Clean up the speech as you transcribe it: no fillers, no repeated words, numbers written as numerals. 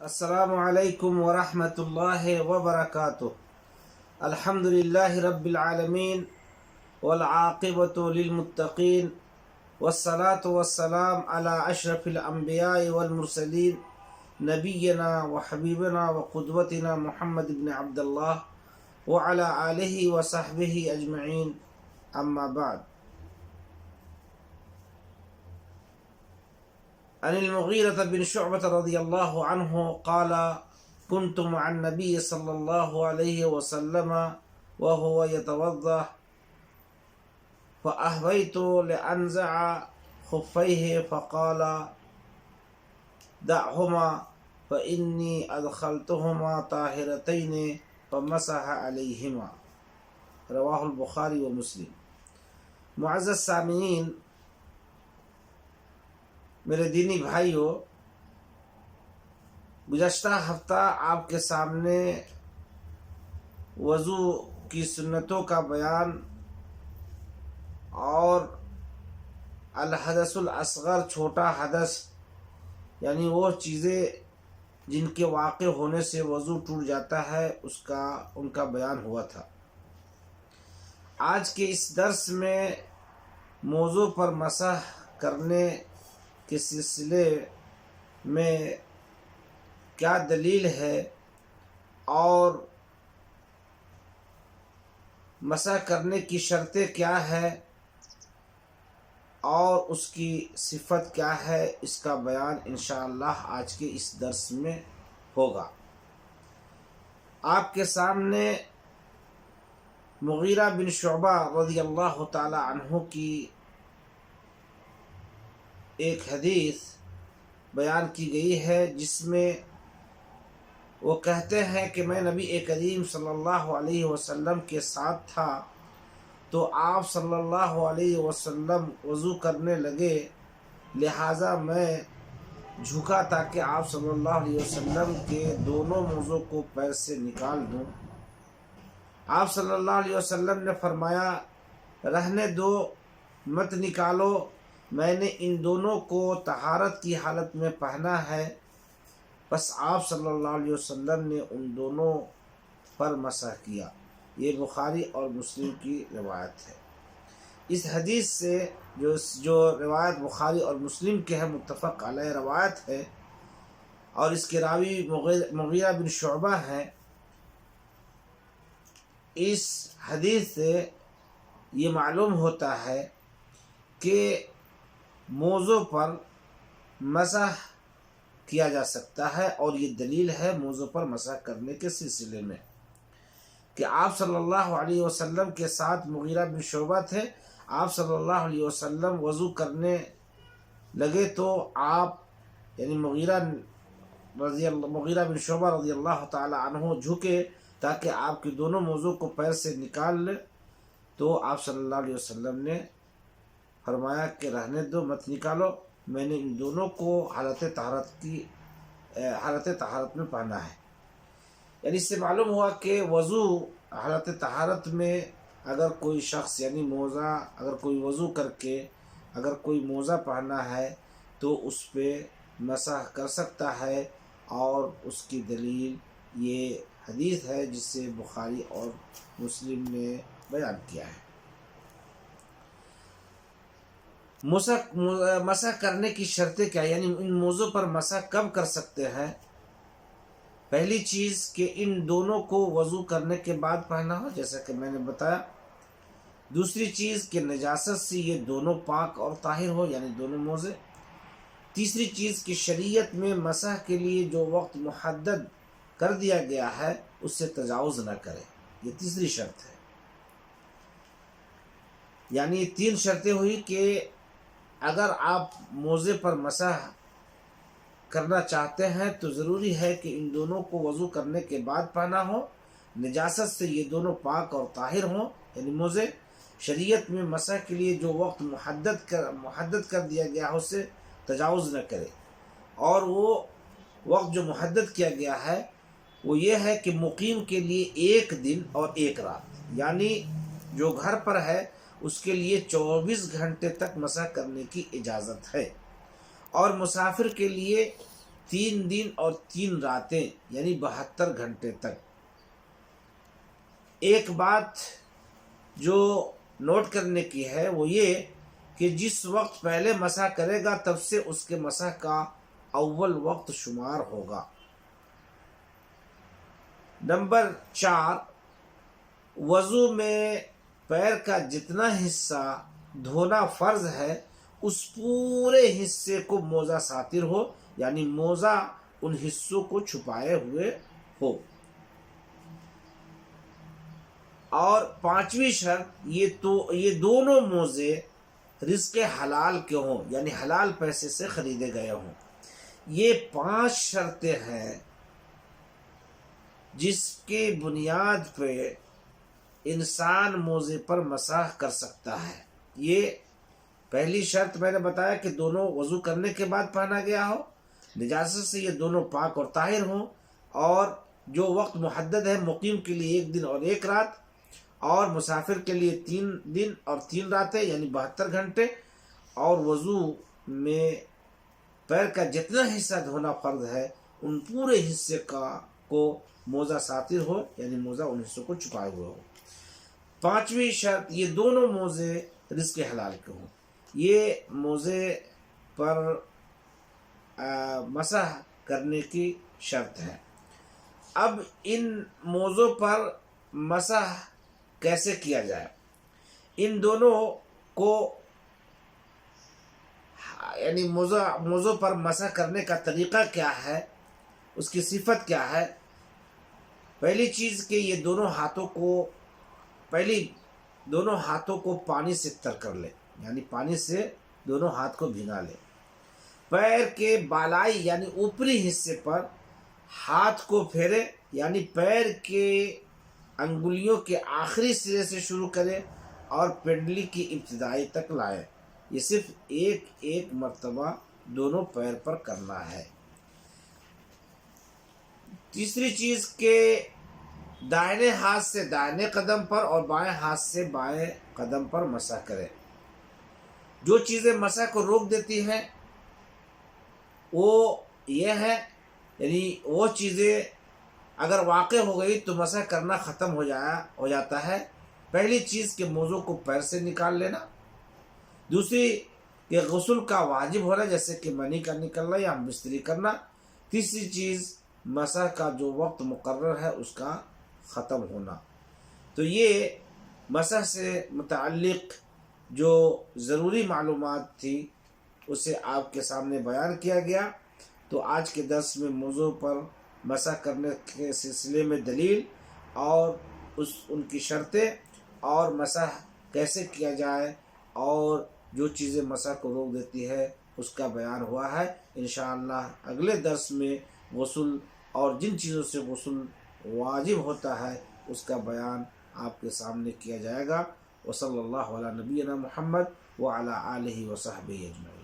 السلام علیکم ورحمۃ اللہ وبرکاتہ۔ الحمد للہ رب العالمین والعاقبۃ للمتقین والصلاة والسلام علی اشرف الانبیاء والمرسلین نبینا وحبیبنا وقدوتنا محمد بن عبد اللہ وعلی آلہ وصحبہ اجمعین، اما بعد۔ عن المغيرة بن شعبة رضي الله عنه قال: كنت مع النبي صلى الله عليه وسلم وهو يتوضأ فأهويت لأنزع خفيه فقال: دعهما فإني أدخلتهما طاهرتين فمسح عليهما۔ رواہ البخاری و مسلم۔ معزز سامعین، میرے دینی بھائیوں، گزشتہ ہفتہ آپ کے سامنے وضو کی سنتوں کا بیان اور الحدث الاصغر، چھوٹا حدث، یعنی وہ چیزیں جن کے واقع ہونے سے وضو ٹوٹ جاتا ہے ان کا بیان ہوا تھا۔ آج کے اس درس میں موضوع پر مسح کرنے کے سلسلے میں کیا دلیل ہے اور مسح کرنے کی شرطیں کیا ہے اور اس کی صفت کیا ہے، اس کا بیان انشاءاللہ آج کے اس درس میں ہوگا۔ آپ کے سامنے مغیرہ بن شعبہ رضی اللہ تعالی عنہ کی ایک حدیث بیان کی گئی ہے، جس میں وہ کہتے ہیں کہ میں نبی کریم صلی اللہ علیہ وسلم کے ساتھ تھا تو آپ صلی اللہ علیہ وسلم وضو کرنے لگے، لہٰذا میں جھکا تاکہ آپ صلی اللہ علیہ وسلم کے دونوں موزوں کو پیر سے نکال دوں۔ آپ صلی اللہ علیہ وسلم نے فرمایا: رہنے دو، مت نکالو، میں نے ان دونوں کو طہارت کی حالت میں پہنا ہے۔ بس آپ صلی اللہ علیہ وسلم نے ان دونوں پر مسح کیا۔ یہ بخاری اور مسلم کی روایت ہے۔ اس حدیث سے جو روایت بخاری اور مسلم کے ہے، متفق علیہ روایت ہے، اور اس کے راوی مغیرہ بن شعبہ ہیں۔ اس حدیث سے یہ معلوم ہوتا ہے کہ موضوع پر مسح کیا جا سکتا ہے، اور یہ دلیل ہے موضوع پر مسح کرنے کے سلسلے میں کہ آپ صلی اللہ علیہ وسلم کے ساتھ مغیرہ بن شعبہ تھے۔ آپ صلی اللہ علیہ وسلم وضو کرنے لگے تو آپ یعنی مغیرہ بن شعبہ رضی اللہ تعالی عنہ جھکے تاکہ آپ کے دونوں موضوع کو پیر سے نکال لیں، تو آپ صلی اللہ علیہ وسلم نے فرمایا کہ رہنے دو، مت نکالو، میں نے ان دونوں کو حالت طہارت میں پہنا ہے۔ یعنی اس سے معلوم ہوا کہ وضو حالت طہارت میں اگر کوئی شخص یعنی اگر کوئی وضو کر کے اگر کوئی موزہ پہنا ہے تو اس پہ مسح کر سکتا ہے، اور اس کی دلیل یہ حدیث ہے جس سے بخاری اور مسلم نے بیان کیا ہے۔ مسح کرنے کی شرطیں کیا، یعنی ان موضوع پر مسح کب کر سکتے ہیں؟ پہلی چیز کہ ان دونوں کو وضو کرنے کے بعد پہنا ہو، جیسا کہ میں نے بتایا۔ دوسری چیز کہ نجاست سے یہ دونوں پاک اور طاہر ہو، یعنی دونوں موزے۔ تیسری چیز کہ شریعت میں مسح کے لیے جو وقت محدد کر دیا گیا ہے اس سے تجاوز نہ کرے، یہ تیسری شرط ہے۔ یعنی یہ تین شرطیں ہوئی کہ اگر آپ موزے پر مسح کرنا چاہتے ہیں تو ضروری ہے کہ ان دونوں کو وضو کرنے کے بعد پہنا ہو، نجاست سے یہ دونوں پاک اور طاہر ہوں، یعنی موزے۔ شریعت میں مسح کے لیے جو وقت محدد کر دیا گیا ہے اس سے تجاوز نہ کرے، اور وہ وقت جو محدد کیا گیا ہے وہ یہ ہے کہ مقیم کے لیے 1 دن اور 1 رات، یعنی جو گھر پر ہے اس کے لیے 24 گھنٹے تک مسح کرنے کی اجازت ہے، اور مسافر کے لیے 3 دن اور 3 راتیں یعنی 72 گھنٹے تک۔ ایک بات جو نوٹ کرنے کی ہے وہ یہ کہ جس وقت پہلے مسح کرے گا تب سے اس کے مسح کا اول وقت شمار ہوگا۔ نمبر 4، وضو میں پیر کا جتنا حصہ دھونا فرض ہے اس پورے حصے کو موزہ ساتر ہو، یعنی موزہ ان حصوں کو چھپائے ہوئے ہو۔ اور 5ویں شرط یہ دونوں موزے رزق حلال کے ہوں، یعنی حلال پیسے سے خریدے گئے ہوں۔ یہ 5 شرطیں ہیں جس کی بنیاد پہ انسان موزے پر مسح کر سکتا ہے۔ یہ پہلی شرط میں نے بتایا کہ دونوں وضو کرنے کے بعد پہنا گیا ہو، نجاست سے یہ دونوں پاک اور طاہر ہوں، اور جو وقت محدد ہے مقیم کے لیے 1 دن اور 1 رات، اور مسافر کے لیے 3 دن اور 3 راتیں یعنی 72 گھنٹے، اور وضو میں پیر کا جتنا حصہ دھونا فرض ہے ان پورے حصے کو موزہ ساتر ہو، یعنی موزہ ان حصوں کو چھپائے ہوئے ہو۔ 5ویں شرط یہ دونوں موزے رزق حلال کے ہوں۔ یہ موزے پر مسح کرنے کی شرط ہے۔ اب ان موزوں پر مسح کیسے کیا جائے؟ ان دونوں کو یعنی موزوں پر مسح کرنے کا طریقہ کیا ہے، اس کی صفت کیا ہے؟ پہلی چیز کہ یہ دونوں ہاتھوں کو پانی سے تر کر لے، یعنی پانی سے دونوں ہاتھ کو بھگا لے۔ پیر کے بالائی یعنی اوپری حصے پر ہاتھ کو پھیرے، یعنی پیر کے انگلیوں کے آخری سرے سے شروع کرے اور پنڈلی کی ابتدائی تک لائے۔ یہ صرف ایک مرتبہ دونوں پیر پر کرنا ہے۔ تیسری چیز کہ دائیں ہاتھ سے دائیں قدم پر اور بائیں ہاتھ سے بائیں قدم پر مسح کرے۔ جو چیزیں مسح کو روک دیتی ہیں وہ یہ ہے، یعنی وہ چیزیں اگر واقع ہو گئی تو مسح کرنا ختم ہو جاتا ہے۔ پہلی چیز کہ موزوں کو پیر سے نکال لینا، دوسری کہ غسل کا واجب ہونا جیسے کہ منی کا نکلنا یا بستری کرنا، تیسری چیز مسح کا جو وقت مقرر ہے اس کا ختم ہونا۔ تو یہ مسح سے متعلق جو ضروری معلومات تھی اسے آپ کے سامنے بیان کیا گیا۔ تو آج کے درس میں موضوع پر مسح کرنے کے سلسلے میں دلیل اور ان کی شرطیں اور مسح کیسے کیا جائے اور جو چیزیں مسح کو روک دیتی ہے اس کا بیان ہوا ہے۔ انشاءاللہ اگلے درس میں غسل اور جن چیزوں سے غسل واجب ہوتا ہے اس کا بیان آپ کے سامنے کیا جائے گا۔ وصلی اللہ علی نبینا محمد وعلی آلہ وصحبہ اجمعین۔